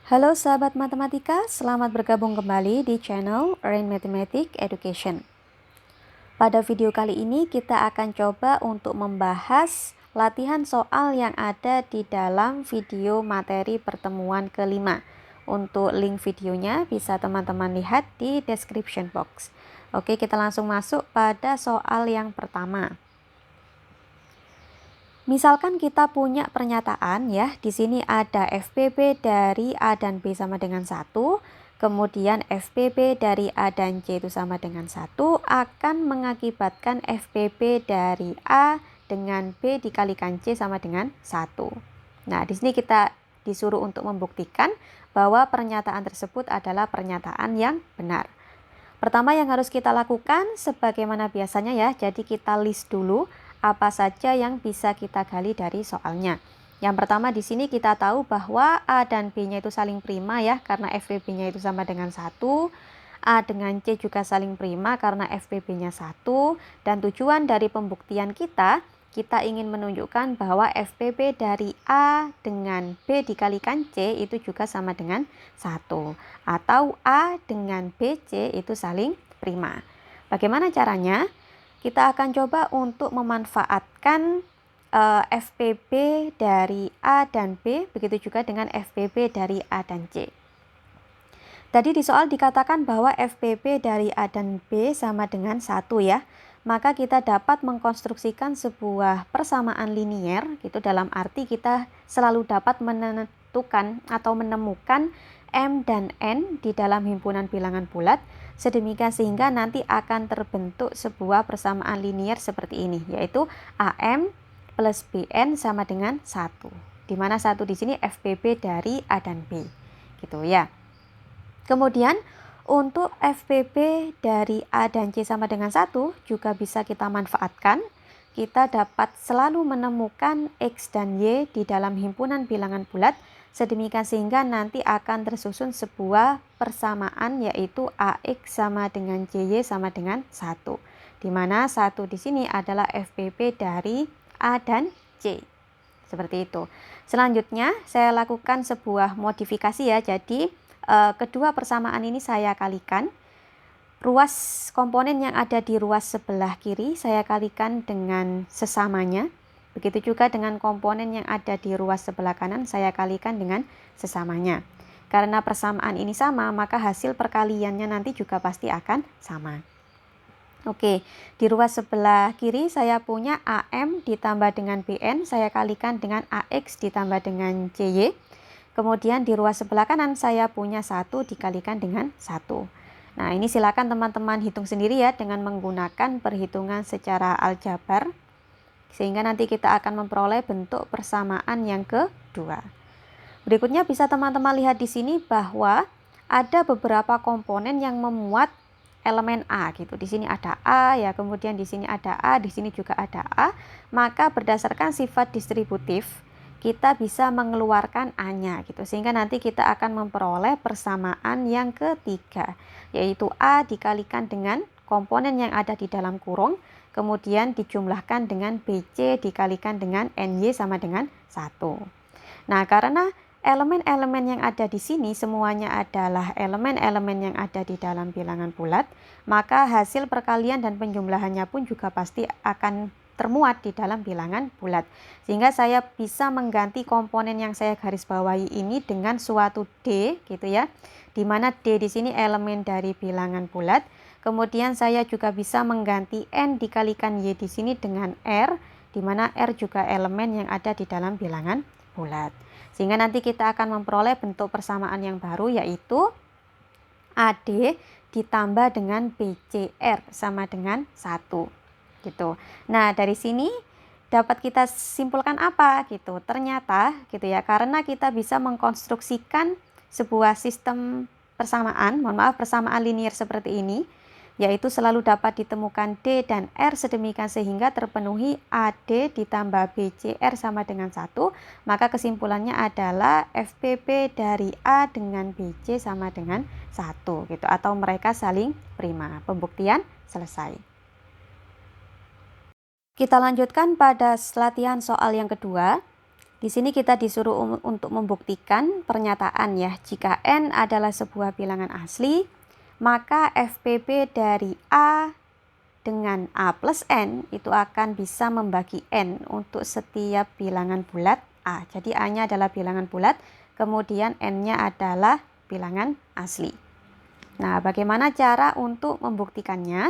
Halo sahabat matematika, selamat bergabung kembali di channel Rain Mathematics Education. Pada video kali ini kita akan coba untuk membahas latihan soal yang ada di dalam video materi pertemuan kelima. Untuk link videonya bisa teman-teman lihat di description box. Oke, kita langsung masuk pada soal yang pertama. Misalkan kita punya pernyataan ya, di sini ada FPB dari A dan B sama dengan 1, kemudian FPB dari A dan C itu sama dengan 1, akan mengakibatkan FPB dari A dengan B dikalikan C sama dengan 1. Nah, di sini kita disuruh untuk membuktikan bahwa pernyataan tersebut adalah pernyataan yang benar. Pertama yang harus kita lakukan sebagaimana biasanya ya, jadi kita list dulu apa saja yang bisa kita gali dari soalnya. Yang pertama di sini kita tahu bahwa A dan B-nya itu saling prima ya, karena FPB-nya itu sama dengan 1. A dengan C juga saling prima karena FPB-nya 1. Dan tujuan dari pembuktian kita ingin menunjukkan bahwa FPB dari A dengan B dikalikan C itu juga sama dengan 1. Atau A dengan BC itu saling prima. Bagaimana caranya? Kita akan coba untuk memanfaatkan FPB dari A dan B, begitu juga dengan FPB dari A dan C. Tadi di soal dikatakan bahwa FPB dari A dan B sama dengan 1 ya. Maka kita dapat mengkonstruksikan sebuah persamaan linier, gitu, dalam arti kita selalu dapat menentukan atau menemukan M dan N di dalam himpunan bilangan bulat, sedemikian sehingga nanti akan terbentuk sebuah persamaan linier seperti ini, yaitu AM plus BN sama dengan 1, di mana 1 di sini FPB dari A dan B, gitu ya. Kemudian untuk FPB dari A dan C sama dengan 1 juga bisa kita manfaatkan. Kita dapat selalu menemukan X dan Y di dalam himpunan bilangan bulat, sedemikian sehingga nanti akan tersusun sebuah persamaan, yaitu AX sama dengan JY sama dengan 1. Di mana 1 di sini adalah FPB dari A dan C. Seperti itu. Selanjutnya saya lakukan sebuah modifikasi ya. Jadi kedua persamaan ini saya kalikan. Ruas komponen yang ada di ruas sebelah kiri saya kalikan dengan sesamanya. Begitu juga dengan komponen yang ada di ruas sebelah kanan saya kalikan dengan sesamanya. Karena persamaan ini sama, maka hasil perkaliannya nanti juga pasti akan sama. Oke, di ruas sebelah kiri saya punya AM ditambah dengan BN, saya kalikan dengan AX ditambah dengan CY. Kemudian di ruas sebelah kanan saya punya 1 dikalikan dengan 1. Nah, ini silakan teman-teman hitung sendiri ya dengan menggunakan perhitungan secara aljabar, sehingga nanti kita akan memperoleh bentuk persamaan yang kedua. Berikutnya bisa teman-teman lihat di sini bahwa ada beberapa komponen yang memuat elemen A gitu. Di sini ada A ya, kemudian di sini ada A, di sini juga ada A. Maka berdasarkan sifat distributif kita bisa mengeluarkan A-nya gitu, sehingga nanti kita akan memperoleh persamaan yang ketiga, yaitu A dikalikan dengan komponen yang ada di dalam kurung, kemudian dijumlahkan dengan BC dikalikan dengan NY sama dengan 1. Nah, karena elemen-elemen yang ada di sini semuanya adalah elemen-elemen yang ada di dalam bilangan bulat, maka hasil perkalian dan penjumlahannya pun juga pasti akan termuat di dalam bilangan bulat. Sehingga saya bisa mengganti komponen yang saya garis bawahi ini dengan suatu D gitu ya. Di mana D di sini elemen dari bilangan bulat. Kemudian saya juga bisa mengganti N dikalikan Y di sini dengan R, di mana R juga elemen yang ada di dalam bilangan bulat. Sehingga nanti kita akan memperoleh bentuk persamaan yang baru, yaitu AD ditambah dengan BCR sama dengan 1. Gitu. Nah, dari sini dapat kita simpulkan apa gitu. Ternyata gitu ya, karena kita bisa mengkonstruksikan sebuah sistem persamaan, persamaan linier seperti ini, yaitu selalu dapat ditemukan D dan R sedemikian sehingga terpenuhi AD ditambah BCR sama dengan 1, maka kesimpulannya adalah FPB dari A dengan BC sama dengan 1 gitu, atau mereka saling prima. Pembuktian selesai. Kita lanjutkan pada latihan soal yang kedua. Di sini kita disuruh untuk membuktikan pernyataan ya, jika N adalah sebuah bilangan asli, maka FPP dari A dengan A plus N itu akan bisa membagi N untuk setiap bilangan bulat A. Jadi A-nya adalah bilangan bulat, kemudian N-nya adalah bilangan asli. Nah, bagaimana cara untuk membuktikannya?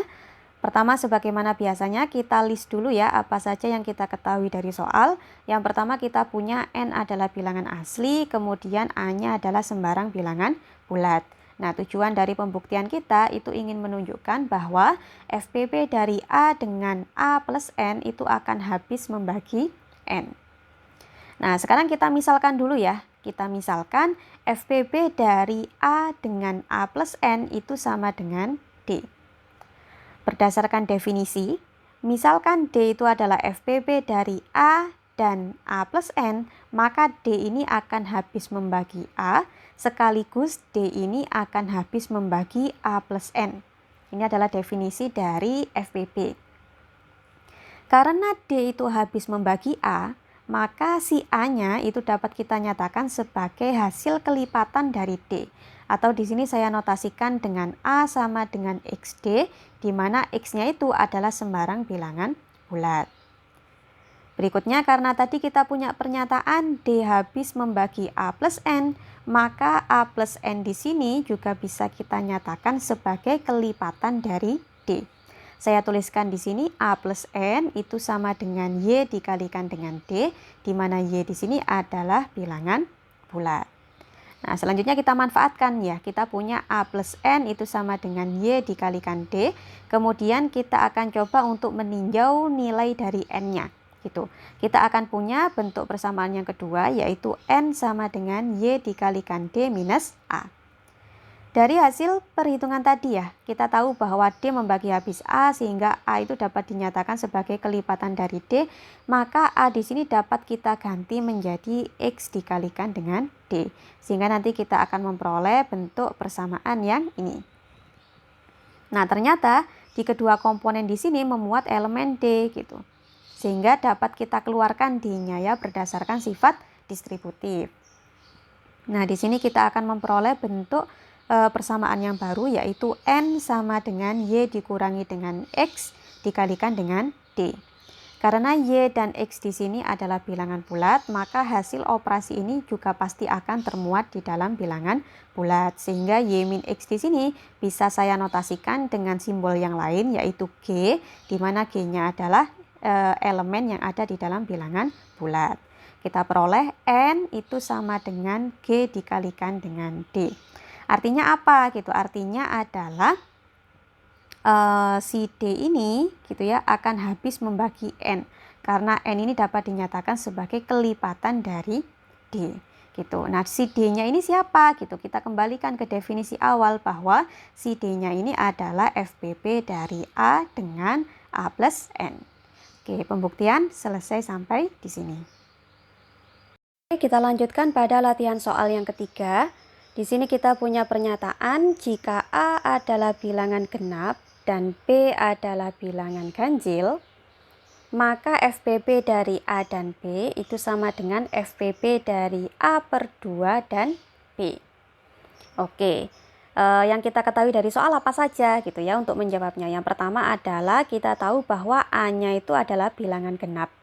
Pertama, sebagaimana biasanya kita list dulu ya apa saja yang kita ketahui dari soal. Yang pertama, kita punya N adalah bilangan asli, kemudian A-nya adalah sembarang bilangan bulat. Nah, tujuan dari pembuktian kita itu ingin menunjukkan bahwa FPP dari A dengan A plus N itu akan habis membagi N. Nah, sekarang kita misalkan dulu ya. Kita misalkan FPP dari A dengan A plus N itu sama dengan D. Berdasarkan definisi, misalkan D itu adalah FPP dari A dan A plus N, maka D ini akan habis membagi A, sekaligus D ini akan habis membagi A plus N. Ini adalah definisi dari FPP. Karena D itu habis membagi A, maka si A-nya itu dapat kita nyatakan sebagai hasil kelipatan dari D. Atau di sini saya notasikan dengan A sama dengan XD, di mana X-nya itu adalah sembarang bilangan bulat. Berikutnya, karena tadi kita punya pernyataan D habis membagi A plus N, maka A plus N di sini juga bisa kita nyatakan sebagai kelipatan dari D. Saya tuliskan di sini A plus N itu sama dengan Y dikalikan dengan D, di mana Y di sini adalah bilangan bulat. Nah, selanjutnya kita manfaatkan ya. Kita punya A plus N itu sama dengan Y dikalikan D. Kemudian kita akan coba untuk meninjau nilai dari N-nya. Gitu. Kita akan punya bentuk persamaan yang kedua, yaitu N sama dengan Y dikalikan D minus A. Dari hasil perhitungan tadi ya, kita tahu bahwa D membagi habis A sehingga A itu dapat dinyatakan sebagai kelipatan dari D, maka A di sini dapat kita ganti menjadi X dikalikan dengan D. Sehingga nanti kita akan memperoleh bentuk persamaan yang ini. Nah, ternyata di kedua komponen di sini memuat elemen D gitu. Sehingga dapat kita keluarkan D-nya ya berdasarkan sifat distributif. Nah, di sini kita akan memperoleh bentuk persamaan yang baru, yaitu N sama dengan Y dikurangi dengan X dikalikan dengan D. Karena Y dan X di sini adalah bilangan bulat, maka hasil operasi ini juga pasti akan termuat di dalam bilangan bulat. Sehingga Y min X di sini bisa saya notasikan dengan simbol yang lain, yaitu G, di mana G-nya adalah elemen yang ada di dalam bilangan bulat. Kita peroleh N itu sama dengan G dikalikan dengan D. Artinya apa gitu? Artinya adalah si D ini gitu ya akan habis membagi N, karena N ini dapat dinyatakan sebagai kelipatan dari D gitu. Nah, si D-nya ini siapa gitu? Kita kembalikan ke definisi awal bahwa si D-nya ini adalah FPP dari A dengan A plus N. Oke, pembuktian selesai sampai di sini. Oke, kita lanjutkan pada latihan soal yang ketiga. Di sini kita punya pernyataan jika A adalah bilangan genap dan B adalah bilangan ganjil, maka FPP dari A dan B itu sama dengan FPP dari A per 2 dan B. Oke, yang kita ketahui dari soal apa saja gitu ya untuk menjawabnya. Yang pertama adalah kita tahu bahwa A-nya itu adalah bilangan genap.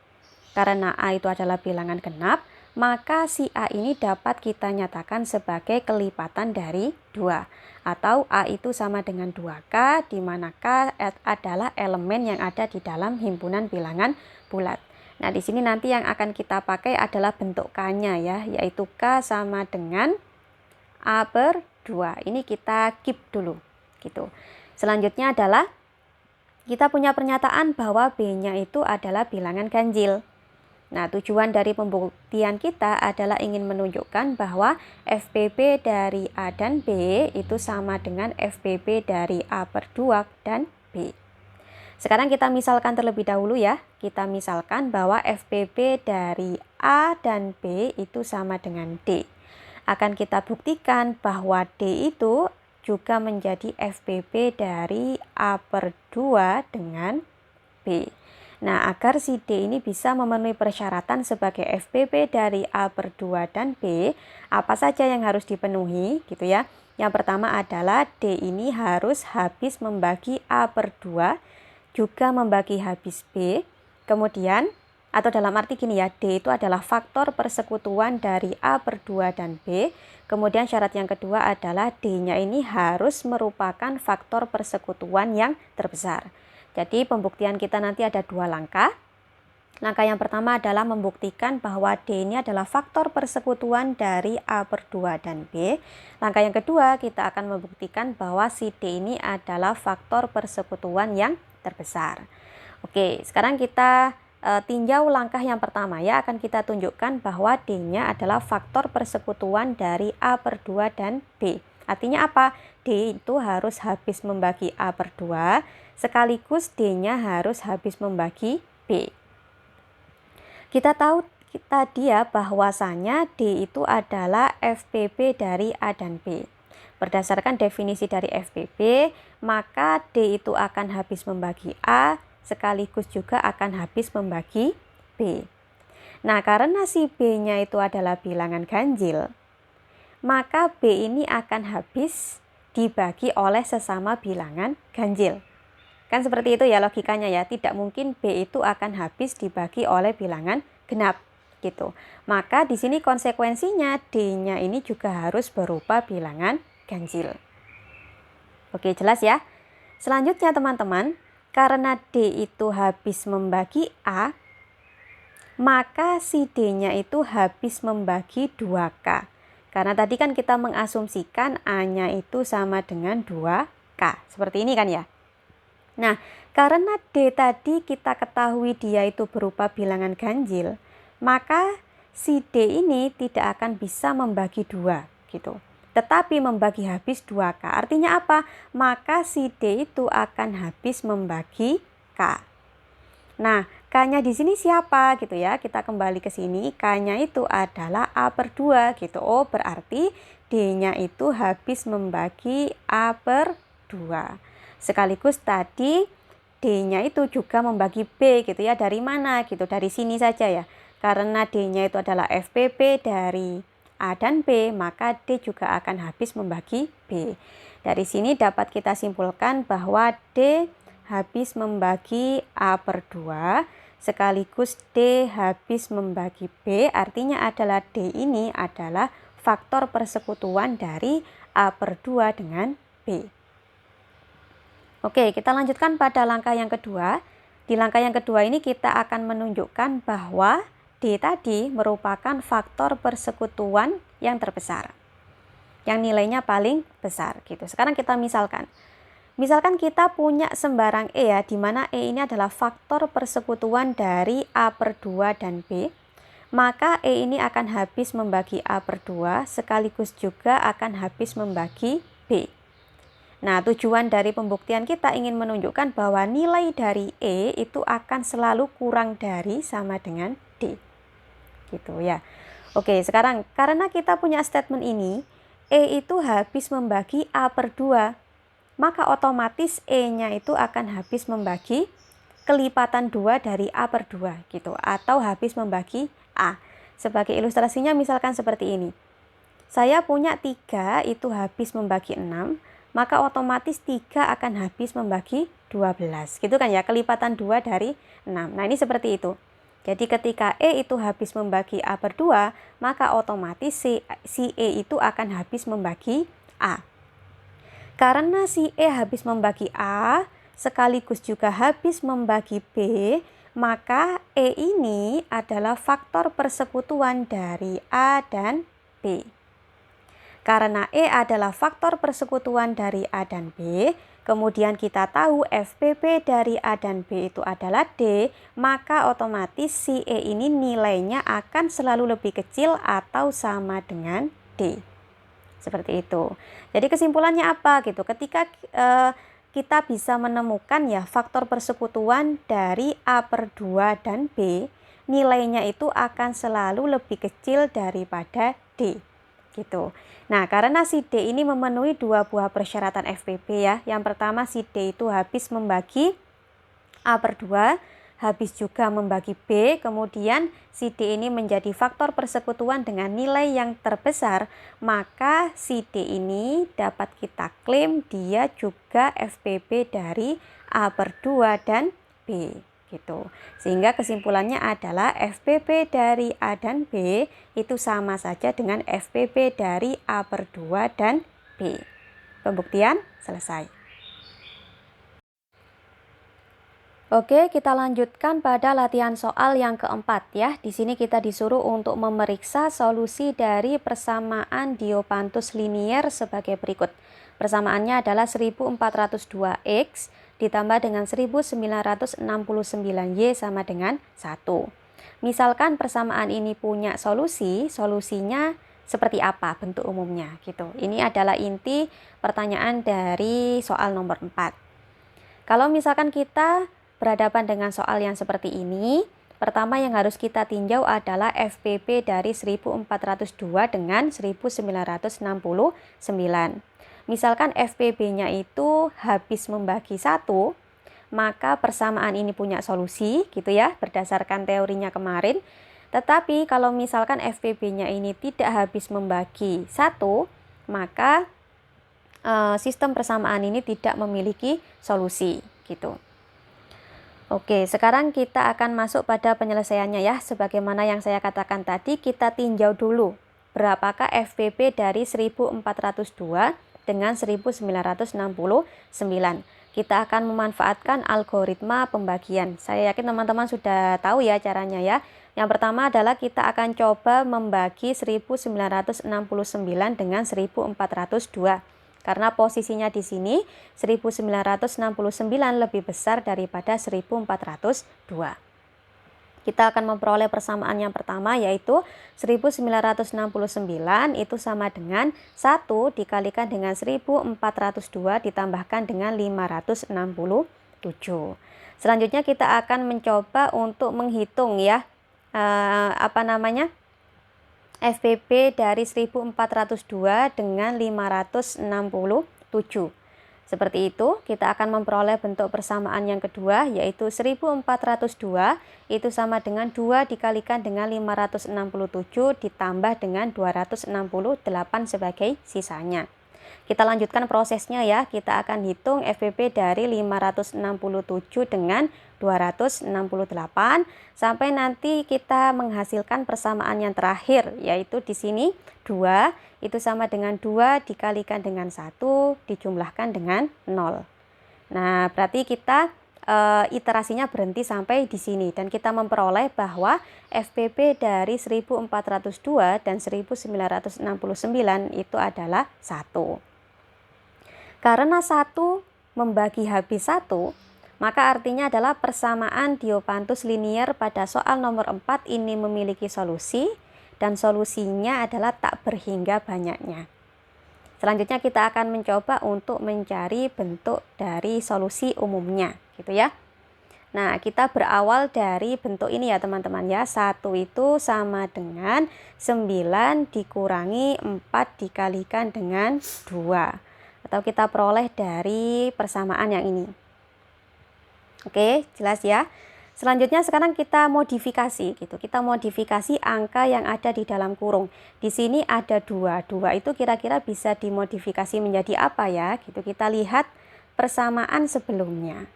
Karena A itu adalah bilangan genap, maka si A ini dapat kita nyatakan sebagai kelipatan dari 2. Atau A itu sama dengan 2K, di mana K adalah elemen yang ada di dalam himpunan bilangan bulat. Nah, di sini nanti yang akan kita pakai adalah bentuk K-nya ya, yaitu K sama dengan A per 2. Ini kita keep dulu gitu. Selanjutnya adalah kita punya pernyataan bahwa B-nya itu adalah bilangan ganjil. Nah, tujuan dari pembuktian kita adalah ingin menunjukkan bahwa FPP dari A dan B itu sama dengan FPP dari A per 2 dan B. Sekarang kita misalkan terlebih dahulu ya. Kita misalkan bahwa FPP dari A dan B itu sama dengan D. Akan kita buktikan bahwa D itu juga menjadi FPP dari A per 2 dengan B. Nah, agar si D ini bisa memenuhi persyaratan sebagai FPP dari A per 2 dan B, apa saja yang harus dipenuhi gitu ya. Yang pertama adalah D ini harus habis membagi A per 2, juga membagi habis B. Kemudian, atau dalam arti gini ya, D itu adalah faktor persekutuan dari A per 2 dan B. Kemudian syarat yang kedua adalah D-nya ini harus merupakan faktor persekutuan yang terbesar. Jadi pembuktian kita nanti ada 2 langkah. Langkah yang pertama adalah membuktikan bahwa D ini adalah faktor persekutuan dari A per 2 dan B. Langkah yang kedua, kita akan membuktikan bahwa si D ini adalah faktor persekutuan yang terbesar. Oke, sekarang kita tinjau langkah yang pertama ya. Akan kita tunjukkan bahwa D-nya adalah faktor persekutuan dari A per 2 dan B. Artinya apa? D itu harus habis membagi A per 2, sekaligus D-nya harus habis membagi B. Kita tahu tadi ya bahwasanya D itu adalah FPP dari A dan B. Berdasarkan definisi dari FPP, maka D itu akan habis membagi A, sekaligus juga akan habis membagi B. Nah, karena si B-nya itu adalah bilangan ganjil, maka B ini akan habis dibagi oleh sesama bilangan ganjil. Kan seperti itu ya logikanya ya, tidak mungkin B itu akan habis dibagi oleh bilangan genap gitu. Maka di sini konsekuensinya D-nya ini juga harus berupa bilangan ganjil. Oke, jelas ya. Selanjutnya teman-teman, karena D itu habis membagi A, maka si D-nya itu habis membagi 2K. Karena tadi kan kita mengasumsikan A-nya itu sama dengan 2K. Seperti ini kan ya. Nah, karena D tadi kita ketahui dia itu berupa bilangan ganjil, maka si D ini tidak akan bisa membagi 2 gitu. Tetapi membagi habis 2K. Artinya apa? Maka si D itu akan habis membagi K. Nah, K-nya di sini siapa gitu ya? Kita kembali ke sini. K-nya itu adalah A per 2 gitu. Oh, berarti D-nya itu habis membagi A per 2. Sekaligus tadi D-nya itu juga membagi B gitu ya. Dari mana gitu? Dari sini saja ya. Karena D-nya itu adalah FPP dari A dan B, maka D juga akan habis membagi B. Dari sini dapat kita simpulkan bahwa D habis membagi A per 2, sekaligus D habis membagi B, artinya adalah D ini adalah faktor persekutuan dari A per 2 dengan B. Oke, kita lanjutkan pada langkah yang kedua. Di langkah yang kedua ini kita akan menunjukkan bahwa D tadi merupakan faktor persekutuan yang terbesar, yang nilainya paling besar gitu. Sekarang kita misalkan kita punya sembarang E ya, di mana E ini adalah faktor persekutuan dari A per 2 dan B, maka E ini akan habis membagi A per 2, sekaligus juga akan habis membagi B. Nah, tujuan dari pembuktian kita ingin menunjukkan bahwa nilai dari E itu akan selalu kurang dari sama dengan D. Gitu ya. Oke, sekarang karena kita punya statement ini, E itu habis membagi A per 2, maka otomatis E-nya itu akan habis membagi kelipatan 2 dari A per 2 gitu, atau habis membagi A. Sebagai ilustrasinya misalkan seperti ini. Saya punya 3 itu habis membagi 6, maka otomatis 3 akan habis membagi 12. Gitu kan ya, kelipatan 2 dari 6. Nah, ini seperti itu. Jadi ketika E itu habis membagi A per 2, maka otomatis si E itu akan habis membagi A. Karena si E habis membagi A, sekaligus juga habis membagi B, maka E ini adalah faktor persekutuan dari A dan B. Karena E adalah faktor persekutuan dari A dan B, kemudian kita tahu FPP dari A dan B itu adalah D, maka otomatis si E ini nilainya akan selalu lebih kecil atau sama dengan D. Seperti itu. Jadi kesimpulannya apa gitu? Ketika kita bisa menemukan ya faktor persekutuan dari A per 2 dan B, nilainya itu akan selalu lebih kecil daripada D. Gitu. Nah, karena si D ini memenuhi 2 buah persyaratan FPP ya. Yang pertama, si D itu habis membagi A per 2, habis juga membagi B, kemudian si D ini menjadi faktor persekutuan dengan nilai yang terbesar, maka si D ini dapat kita klaim dia juga FPB dari A per 2 dan B gitu. Sehingga kesimpulannya adalah FPB dari A dan B itu sama saja dengan FPB dari A per 2 dan B. Pembuktian selesai. Oke, kita lanjutkan pada latihan soal yang keempat ya. Di sini kita disuruh untuk memeriksa solusi dari persamaan Diopantus linier sebagai berikut. Persamaannya adalah 1402X ditambah dengan 1969Y sama dengan 1. Misalkan persamaan ini punya solusi, solusinya seperti apa bentuk umumnya gitu. Ini adalah inti pertanyaan dari soal nomor 4. Kalau misalkan kita berhadapan dengan soal yang seperti ini, pertama yang harus kita tinjau adalah FPB dari 1402 dengan 1969. Misalkan FPB-nya itu habis membagi 1, maka persamaan ini punya solusi gitu ya, berdasarkan teorinya kemarin. Tetapi kalau misalkan FPB-nya ini tidak habis membagi 1, maka sistem persamaan ini tidak memiliki solusi gitu. Oke, sekarang kita akan masuk pada penyelesaiannya ya. Sebagaimana yang saya katakan tadi, kita tinjau dulu berapakah FPB dari 1402 dengan 1969. Kita akan memanfaatkan algoritma pembagian. Saya yakin teman-teman sudah tahu ya caranya ya. Yang pertama adalah kita akan coba membagi 1969 dengan 1402. Karena posisinya di sini 1969 lebih besar daripada 1402. Kita akan memperoleh persamaan yang pertama, yaitu 1969 itu sama dengan 1 dikalikan dengan 1402 ditambahkan dengan 567. Selanjutnya kita akan mencoba untuk menghitung ya FPB dari 1402 dengan 567. Seperti itu, kita akan memperoleh bentuk persamaan yang kedua, yaitu 1402 itu sama dengan 2 dikalikan dengan 567 ditambah dengan 268 sebagai sisanya. Kita lanjutkan prosesnya ya, kita akan hitung FPB dari 567 dengan 268 sampai nanti kita menghasilkan persamaan yang terakhir, yaitu di sini 2 itu sama dengan 2 dikalikan dengan 1 dijumlahkan dengan 0. Nah, berarti kita iterasinya berhenti sampai di sini dan kita memperoleh bahwa FPB dari 1402 dan 1969 itu adalah 1. Karena 1 membagi habis 1, maka artinya adalah persamaan Diopantus linier pada soal nomor 4 ini memiliki solusi dan solusinya adalah tak berhingga banyaknya. Selanjutnya kita akan mencoba untuk mencari bentuk dari solusi umumnya gitu ya. Nah, kita berawal dari bentuk ini ya teman-teman ya. 1 itu sama dengan 9 dikurangi 4 dikalikan dengan 2. Atau kita peroleh dari persamaan yang ini. Oke, jelas ya. Selanjutnya sekarang kita modifikasi gitu. Kita modifikasi angka yang ada di dalam kurung. Di sini ada 2. 2 itu kira-kira bisa dimodifikasi menjadi apa ya? Gitu. Kita lihat persamaan sebelumnya.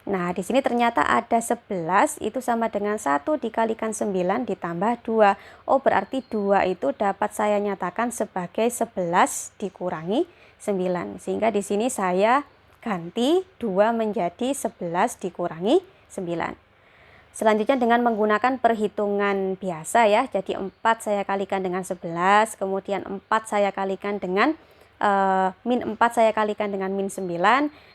Nah, di sini ternyata ada 11 itu sama dengan 1 dikalikan 9 ditambah 2. Oh, berarti 2 itu dapat saya nyatakan sebagai 11 dikurangi 9. Sehingga di sini saya ganti 2 menjadi 11 dikurangi 9. Selanjutnya dengan menggunakan perhitungan biasa ya. Jadi 4 saya kalikan dengan 11, kemudian 4 saya kalikan dengan min 4 saya kalikan dengan min 9.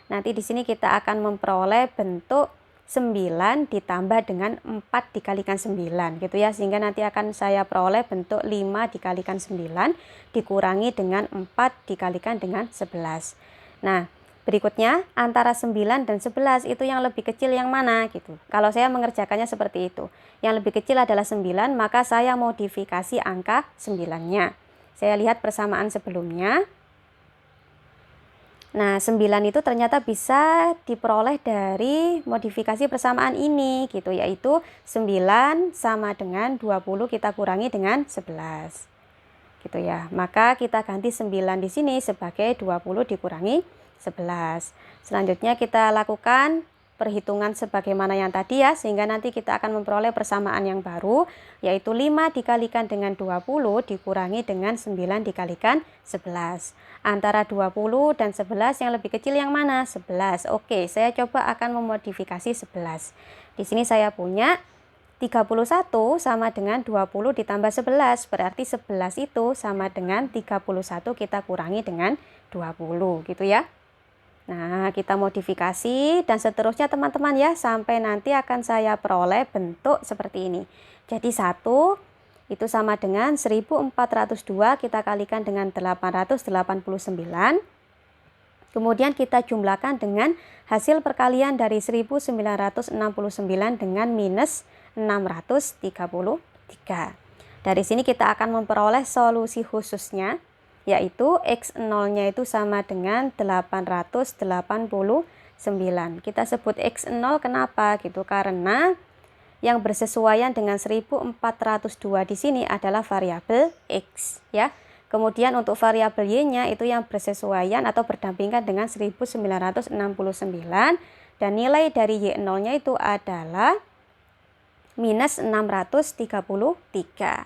Nanti di sini kita akan memperoleh bentuk 9 ditambah dengan 4 dikalikan 9 gitu ya. Sehingga nanti akan saya peroleh bentuk 5 dikalikan 9 dikurangi dengan 4 dikalikan dengan 11. Nah, berikutnya antara 9 dan 11 itu yang lebih kecil yang mana gitu. Kalau saya mengerjakannya seperti itu. Yang lebih kecil adalah 9, maka saya modifikasi angka 9-nya. Saya lihat persamaan sebelumnya. Nah, 9 itu ternyata bisa diperoleh dari modifikasi persamaan ini gitu, yaitu 9 sama dengan 20 kita kurangi dengan 11. Gitu ya. Maka kita ganti 9 di sini sebagai 20 dikurangi 11. Selanjutnya kita lakukan perhitungan sebagaimana yang tadi ya, sehingga nanti kita akan memperoleh persamaan yang baru, yaitu 5 dikalikan dengan 20 dikurangi dengan 9 dikalikan 11. Antara 20 dan 11 yang lebih kecil yang mana? 11. Oke, saya coba akan memodifikasi 11. Di sini saya punya 31 sama dengan 20 ditambah 11, berarti 11 itu sama dengan 31 kita kurangi dengan 20 gitu ya. Nah, kita modifikasi dan seterusnya teman-teman ya, sampai nanti akan saya peroleh bentuk seperti ini. Jadi 1 itu sama dengan 1402 kita kalikan dengan 889. Kemudian kita jumlahkan dengan hasil perkalian dari 1969 dengan minus 633. Dari sini kita akan memperoleh solusi khususnya, yaitu X0-nya itu sama dengan 889. Kita sebut X0 kenapa gitu? Karena yang bersesuaian dengan 1402 di sini adalah variabel X ya. Kemudian untuk variabel Y-nya itu yang bersesuaian atau berdampingan dengan 1969 dan nilai dari Y0-nya itu adalah minus 633.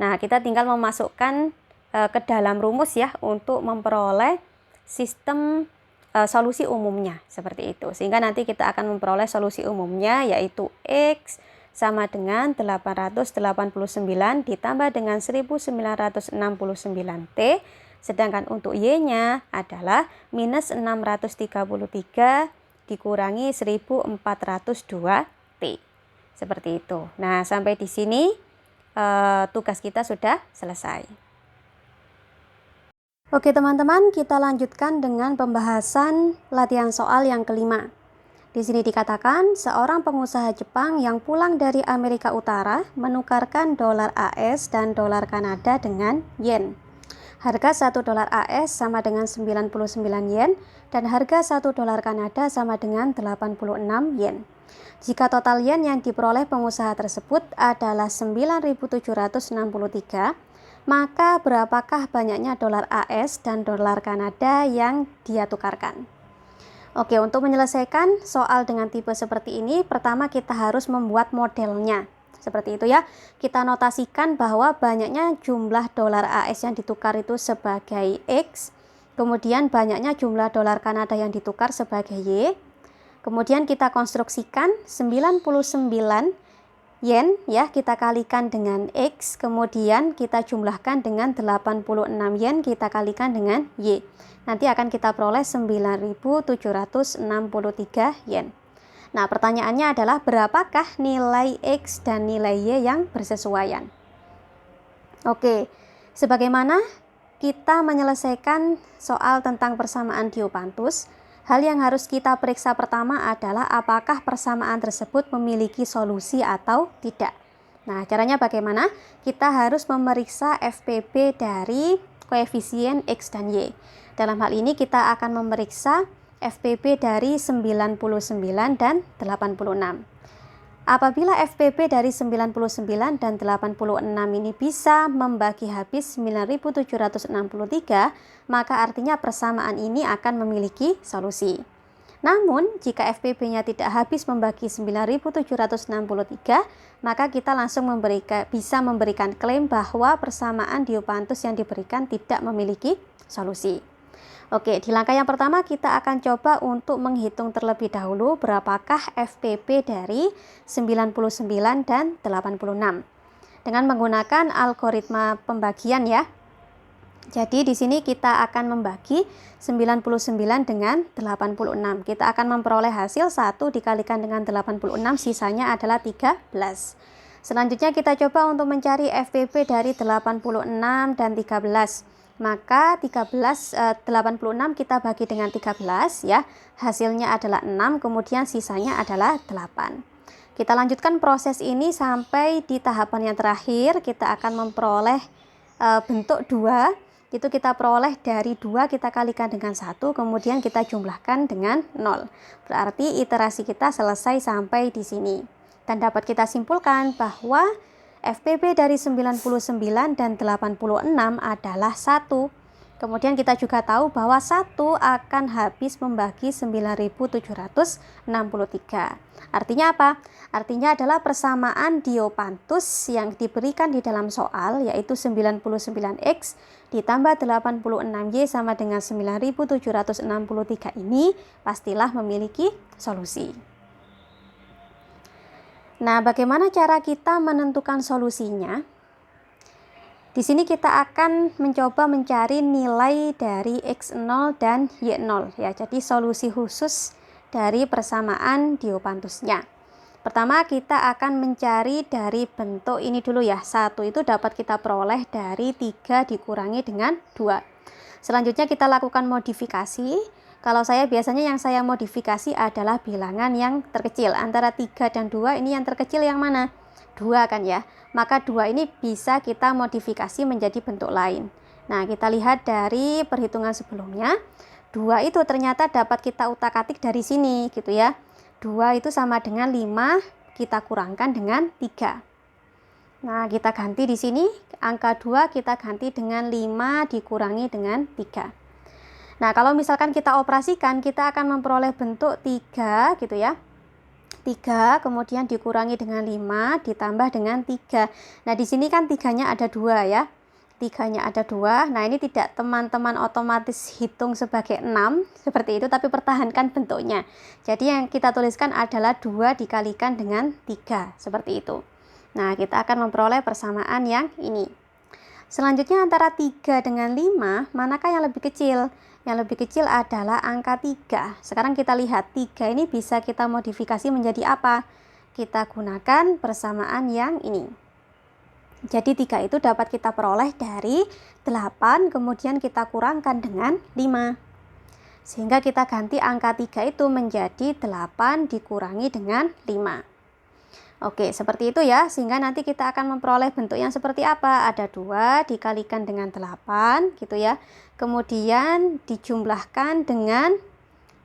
Nah, kita tinggal memasukkan ke dalam rumus ya untuk memperoleh sistem solusi umumnya seperti itu. Sehingga nanti kita akan memperoleh solusi umumnya yaitu X sama dengan 889 ditambah dengan 1969T, sedangkan untuk Y-nya adalah minus 633 dikurangi 1402T. Seperti itu. Nah, sampai di sini tugas kita sudah selesai. Oke teman-teman, kita lanjutkan dengan pembahasan latihan soal yang kelima. Di sini dikatakan, seorang pengusaha Jepang yang pulang dari Amerika Utara menukarkan dolar AS dan dolar Kanada dengan yen. Harga 1 dolar AS sama dengan 99 yen dan harga 1 dolar Kanada sama dengan 86 yen. Jika total yen yang diperoleh pengusaha tersebut adalah 9.763, maka berapakah banyaknya dolar AS dan dolar Kanada yang dia tukarkan? Oke, untuk menyelesaikan soal dengan tipe seperti ini, pertama kita harus membuat modelnya. Seperti itu ya. Kita notasikan bahwa banyaknya jumlah dolar AS yang ditukar itu sebagai X, kemudian banyaknya jumlah dolar Kanada yang ditukar sebagai Y. Kemudian kita konstruksikan 99 yen ya, kita kalikan dengan X, kemudian kita jumlahkan dengan 86 yen kita kalikan dengan Y. Nanti akan kita peroleh 9.763 yen. Nah, pertanyaannya adalah berapakah nilai X dan nilai Y yang bersesuaian? Oke, sebagaimana kita menyelesaikan soal tentang persamaan Diopantus, hal yang harus kita periksa pertama adalah apakah persamaan tersebut memiliki solusi atau tidak. Nah, caranya bagaimana? Kita harus memeriksa FPB dari koefisien X dan Y. Dalam hal ini kita akan memeriksa FPB dari 99 dan 86. Apabila FPB dari 99 dan 86 ini bisa membagi habis 9.763, maka artinya persamaan ini akan memiliki solusi. Namun, jika FPB-nya tidak habis membagi 9.763, maka kita langsung bisa memberikan klaim bahwa persamaan Diopantus yang diberikan tidak memiliki solusi. Oke, di langkah yang pertama kita akan coba untuk menghitung terlebih dahulu berapakah FPB dari 99 dan 86 dengan menggunakan algoritma pembagian ya. Jadi di sini kita akan membagi 99 dengan 86. Kita akan memperoleh hasil 1 dikalikan dengan 86, sisanya adalah 13. Selanjutnya kita coba untuk mencari FPB dari 86 dan 13. Maka 86 kita bagi dengan 13 ya. Hasilnya adalah 6, kemudian sisanya adalah 8. Kita lanjutkan proses ini sampai di tahapan yang terakhir, kita akan memperoleh bentuk 2 itu kita peroleh dari 2 kita kalikan dengan 1, kemudian kita jumlahkan dengan 0. Berarti iterasi kita selesai sampai di sini. Dan dapat kita simpulkan bahwa FPB dari 99 dan 86 adalah 1. Kemudian kita juga tahu bahwa 1 akan habis membagi 9763. Artinya apa? Artinya adalah persamaan Diopantus yang diberikan di dalam soal, yaitu 99X ditambah 86Y sama dengan 9763 ini pastilah memiliki solusi. Nah, bagaimana cara kita menentukan solusinya? Di sini kita akan mencoba mencari nilai dari X0 dan Y0 ya. Jadi solusi khusus dari persamaan Diopantusnya. Pertama kita akan mencari dari bentuk ini dulu ya. 1 itu dapat kita peroleh dari 3 dikurangi dengan 2. Selanjutnya kita lakukan modifikasi. Kalau saya biasanya yang saya modifikasi adalah bilangan yang terkecil. Antara 3 dan 2 ini yang terkecil yang mana? 2 kan ya. Maka 2 ini bisa kita modifikasi menjadi bentuk lain. Nah, kita lihat dari perhitungan sebelumnya, 2 itu ternyata dapat kita utak-atik dari sini gitu ya. 2 itu sama dengan 5, kita kurangkan dengan 3. Nah, kita ganti di sini, angka 2 kita ganti dengan 5 dikurangi dengan 3. Nah, kalau misalkan kita operasikan, kita akan memperoleh bentuk 3 gitu ya. 3 kemudian dikurangi dengan 5 ditambah dengan 3. Nah, di sini kan 3-nya ada 2 ya. 3-nya ada 2. Nah, ini tidak teman-teman otomatis hitung sebagai 6 seperti itu, tapi pertahankan bentuknya. Jadi yang kita tuliskan adalah 2 dikalikan dengan 3 seperti itu. Nah, kita akan memperoleh persamaan yang ini. Selanjutnya antara 3 dengan 5, manakah yang lebih kecil? Yang lebih kecil adalah angka 3. Sekarang kita lihat 3 ini bisa kita modifikasi menjadi apa? Kita gunakan persamaan yang ini. Jadi 3 itu dapat kita peroleh dari 8, kemudian kita kurangkan dengan 5. Sehingga kita ganti angka 3 itu menjadi 8 dikurangi dengan 5. Oke, seperti itu ya, sehingga nanti kita akan memperoleh bentuk yang seperti apa? Ada 2 dikalikan dengan 8 gitu ya. Kemudian dijumlahkan dengan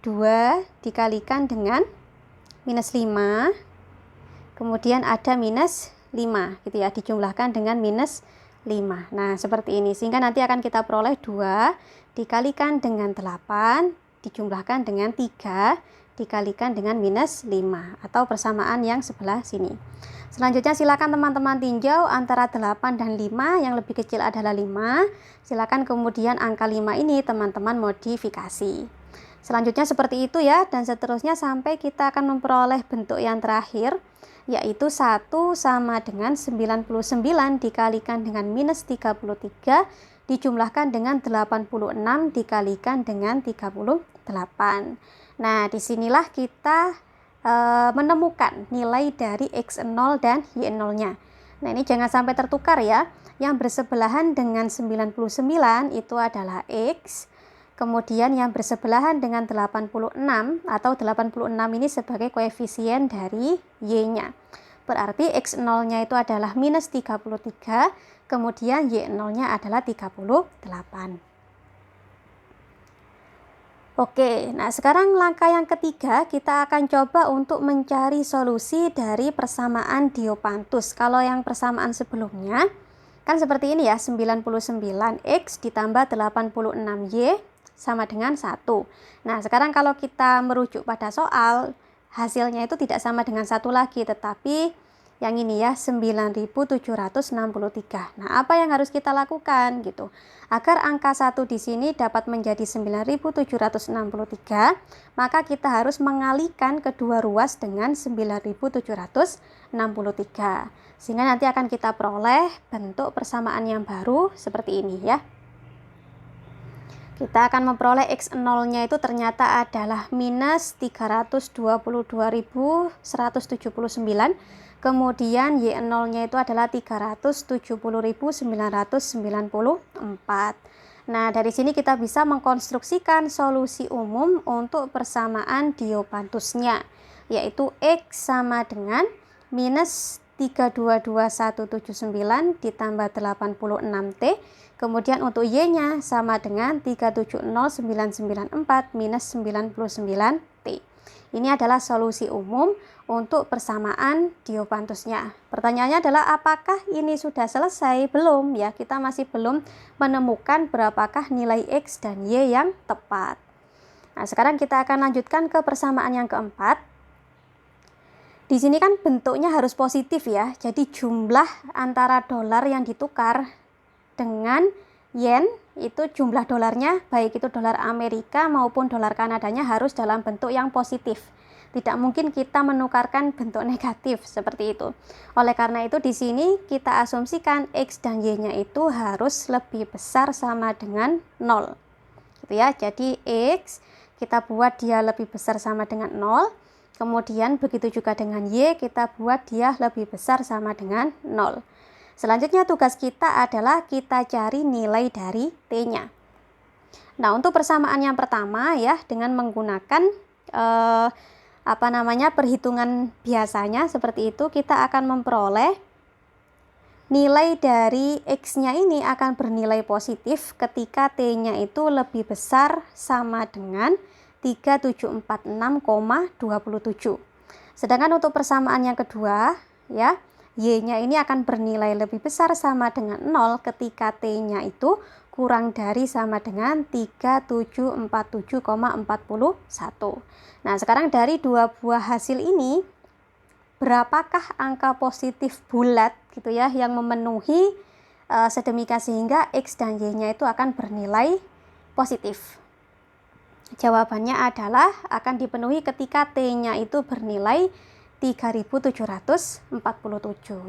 2 dikalikan dengan minus 5. Kemudian ada minus 5 gitu ya, dijumlahkan dengan minus 5. Nah, seperti ini. Sehingga nanti akan kita peroleh 2 dikalikan dengan 8 dijumlahkan dengan 3 dikalikan dengan minus 5 atau persamaan yang sebelah sini. Selanjutnya silakan teman-teman tinjau antara 8 dan 5, yang lebih kecil adalah 5. Silakan kemudian angka 5 ini teman-teman modifikasi. Selanjutnya seperti itu ya, dan seterusnya sampai kita akan memperoleh bentuk yang terakhir, yaitu 1 sama dengan 99 dikalikan dengan minus 33 dijumlahkan dengan 86 dikalikan dengan 38. Nah, disinilah kita menemukan nilai dari X0 dan Y0-nya. Nah, ini jangan sampai tertukar ya. Yang bersebelahan dengan 99 itu adalah X. Kemudian yang bersebelahan dengan 86 atau 86 ini sebagai koefisien dari Y-nya. Berarti X0-nya itu adalah minus 33, kemudian Y0-nya adalah 38. Oke, nah sekarang langkah yang ketiga kita akan coba untuk mencari solusi dari persamaan Diopantus. Kalau yang persamaan sebelumnya kan seperti ini ya, 99X ditambah 86Y sama dengan 1. Nah, sekarang kalau kita merujuk pada soal, hasilnya itu tidak sama dengan 1 lagi, tetapi yang ini ya 9763. Nah, apa yang harus kita lakukan gitu? Agar angka 1 di sini dapat menjadi 9763, maka kita harus mengalihkan kedua ruas dengan 9763. Sehingga nanti akan kita peroleh bentuk persamaan yang baru seperti ini ya. Kita akan memperoleh X0-nya itu ternyata adalah minus 322.179. Kemudian Y0-nya itu adalah 370.994. Nah, dari sini kita bisa mengkonstruksikan solusi umum untuk persamaan Diopantusnya, yaitu X sama dengan minus 322.179 ditambah 86T. Kemudian untuk Y-nya sama dengan 370.994 minus 99T. Ini adalah solusi umum untuk persamaan Diopantusnya. Pertanyaannya adalah apakah ini sudah selesai? Belum ya, kita masih belum menemukan berapakah nilai X dan Y yang tepat. Nah, sekarang kita akan lanjutkan ke persamaan yang keempat. Di sini kan bentuknya harus positif ya, jadi jumlah antara dolar yang ditukar dengan yen itu jumlah dolarnya, baik itu dolar Amerika maupun dolar Kanadanya harus dalam bentuk yang positif. Tidak mungkin kita menukarkan bentuk negatif seperti itu. Oleh karena itu di sini kita asumsikan X dan Y-nya itu harus lebih besar sama dengan 0. Gitu ya. Jadi X kita buat dia lebih besar sama dengan 0. Kemudian begitu juga dengan Y, kita buat dia lebih besar sama dengan 0. Selanjutnya tugas kita adalah kita cari nilai dari T-nya. Nah, untuk persamaan yang pertama ya, dengan menggunakan perhitungan biasanya seperti itu, kita akan memperoleh nilai dari X-nya ini akan bernilai positif ketika T-nya itu lebih besar sama dengan 3746,27. Sedangkan untuk persamaan yang kedua ya, Y-nya ini akan bernilai lebih besar sama dengan 0 ketika T-nya itu kurang dari sama dengan 3747,41. Nah, sekarang dari dua buah hasil ini, berapakah angka positif bulat gitu ya yang memenuhi sedemikian sehingga X dan Y-nya itu akan bernilai positif? Jawabannya adalah akan dipenuhi ketika T-nya itu bernilai 3747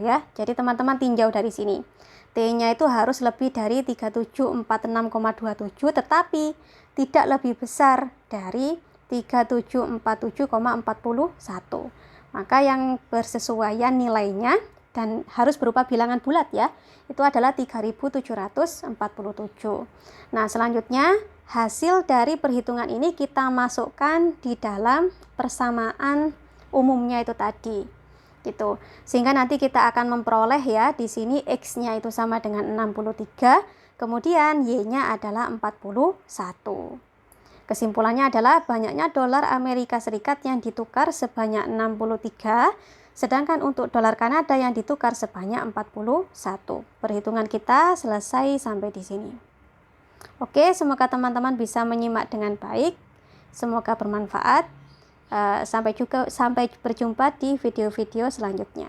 ya. Jadi teman-teman tinjau dari sini. T-nya itu harus lebih dari 3746,27 tetapi tidak lebih besar dari 3747,41. Maka yang bersesuaian nilainya dan harus berupa bilangan bulat ya, itu adalah 3747. Nah, selanjutnya hasil dari perhitungan ini kita masukkan di dalam persamaan umumnya itu tadi gitu. Sehingga nanti kita akan memperoleh ya di sini X-nya itu sama dengan 63, kemudian Y-nya adalah 41. Kesimpulannya adalah banyaknya dolar Amerika Serikat yang ditukar sebanyak 63, sedangkan untuk dolar Kanada yang ditukar sebanyak 41. Perhitungan kita selesai sampai di sini. Oke, semoga teman-teman bisa menyimak dengan baik. Semoga bermanfaat. Sampai berjumpa di video-video selanjutnya.